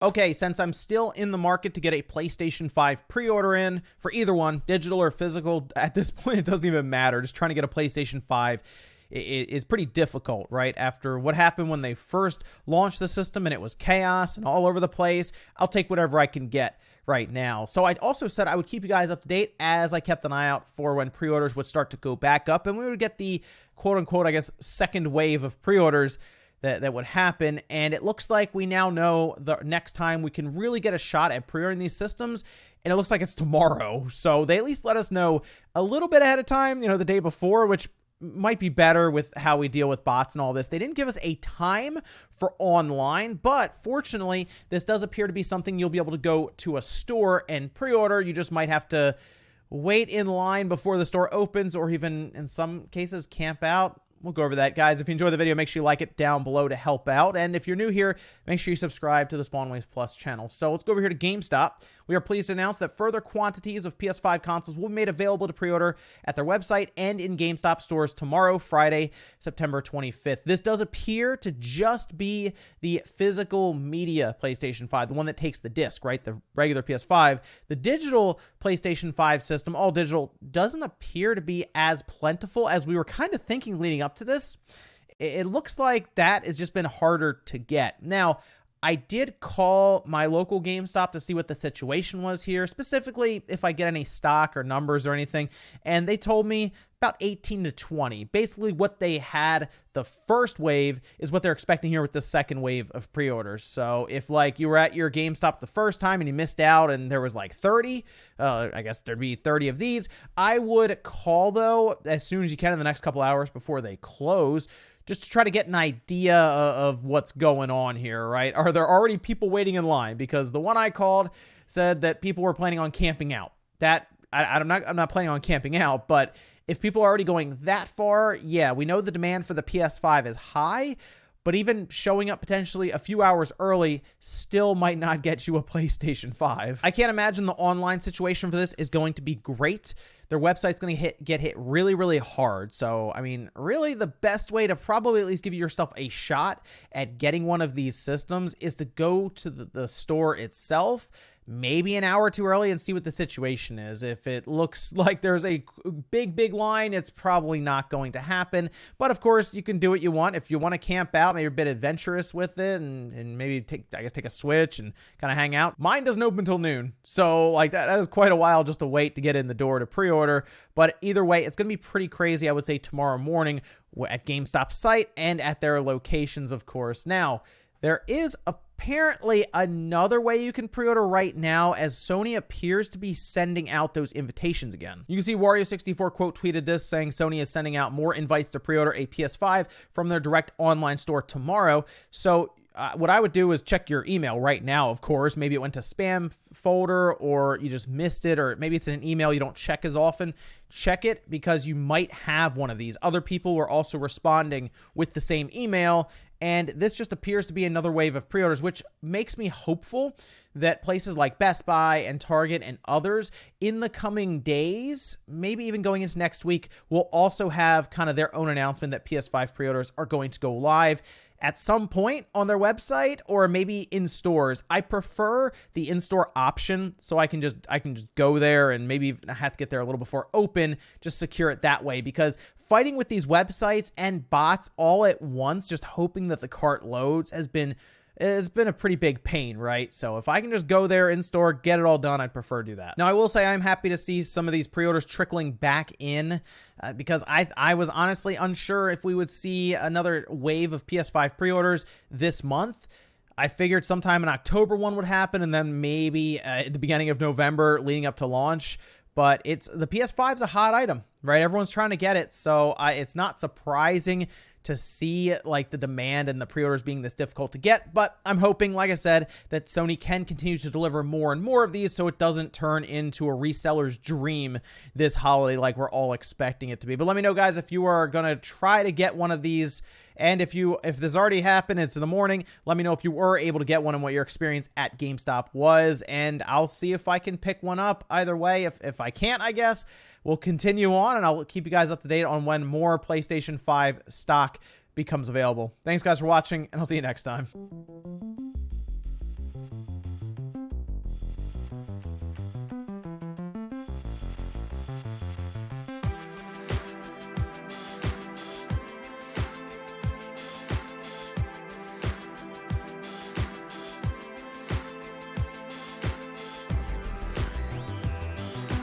Okay, since I'm still in the market to get a PlayStation 5 pre-order in for either one, digital or physical, at this point it doesn't even matter. Just trying to get a PlayStation 5 is pretty difficult, right? After what happened when they first launched the system and it was chaos and all over the place, I'll take whatever I can get right now. So I also said I would keep you guys up to date as I kept an eye out for when pre-orders would start to go back up and we would get the quote-unquote, I guess, second wave of pre-orders that would happen. And it looks like we now know the next time we can really get a shot at pre-ordering these systems, and it looks like it's tomorrow. So they at least let us know a little bit ahead of time, the day before, which might be better with how we deal with bots and all this. They didn't give us a time for online, but fortunately, this does appear to be something you'll be able to go to a store and pre-order. You just might have to wait in line before the store opens, or even in some cases camp out. We'll go over that, guys. If you enjoyed the video, make sure you like it down below to help out. And if you're new here, make sure you subscribe to the Spawnwaves Plus channel. So let's go over here to GameStop. We are pleased to announce that further quantities of PS5 consoles will be made available to pre-order at their website and in GameStop stores tomorrow, Friday, September 25th. This does appear to just be the physical media PlayStation 5, the one that takes the disc, right? The regular PS5. The digital PlayStation 5 system, all digital, doesn't appear to be as plentiful as we were kind of thinking leading up to this. It looks like that has just been harder to get. Now, I did call my local GameStop to see what the situation was here, specifically if I get any stock or numbers or anything, and they told me about 18 to 20. Basically, what they had the first wave is what they're expecting here with the second wave of pre-orders. So if you were at your GameStop the first time and you missed out and there was 30, I guess there'd be 30 of these. I would call, though, as soon as you can in the next couple hours before they close, just to try to get an idea of what's going on here, right? Are there already people waiting in line? Because the one I called said that people were planning on camping out. I'm not planning on camping out, but if people are already going that far, yeah, we know the demand for the PS5 is high, but even showing up potentially a few hours early still might not get you a PlayStation 5. I can't imagine the online situation for this is going to be great. Their website's going to get hit really, really hard. So, I mean, really the best way to probably at least give yourself a shot at getting one of these systems is to go to the store itself, maybe an hour too early, and see what the situation is. If it looks like there's a big line, it's probably not going to happen. But of course, you can do what you want. If you want to camp out, maybe a bit adventurous with it, and maybe take a Switch and kind of hang out. Mine doesn't open until noon. So that is quite a while just to wait to get in the door to pre-order. But either way, it's going to be pretty crazy, I would say, tomorrow morning at GameStop's site and at their locations, of course. Now, there is apparently another way you can pre-order right now, as Sony appears to be sending out those invitations again. You can see Wario64 quote tweeted this, saying Sony is sending out more invites to pre-order a PS5 from their direct online store tomorrow. So what I would do is check your email right now, of course. Maybe it went to spam folder, or you just missed it, or maybe it's in an email you don't check as often. Check it, because you might have one of these. Other people were also responding with the same email, and this just appears to be another wave of pre-orders, which makes me hopeful that places like Best Buy and Target and others in the coming days, maybe even going into next week, will also have kind of their own announcement that PS5 pre-orders are going to go live at some point on their website, or maybe in stores. I prefer the in-store option, so I can just go there and maybe I have to get there a little before open, just secure it that way, because fighting with these websites and bots all at once, just hoping that the cart loads, it's been a pretty big pain, right? So if I can just go there in store, get it all done, I'd prefer to do that. Now, I will say I'm happy to see some of these pre-orders trickling back in, because I was honestly unsure if we would see another wave of PS5 pre-orders this month. I figured sometime in October one would happen, and then maybe at the beginning of November leading up to launch. But the PS5's a hot item, right? Everyone's trying to get it, so it's not surprising to see the demand and the pre-orders being this difficult to get. But I'm hoping, like I said, that Sony can continue to deliver more and more of these, so it doesn't turn into a reseller's dream this holiday like we're all expecting it to be. But let me know, guys, if you are going to try to get one of these. And if this already happened, it's in the morning, let me know if you were able to get one and what your experience at GameStop was. And I'll see if I can pick one up either way. If I can't, I guess we'll continue on, and I'll keep you guys up to date on when more PlayStation 5 stock becomes available. Thanks, guys, for watching, and I'll see you next time.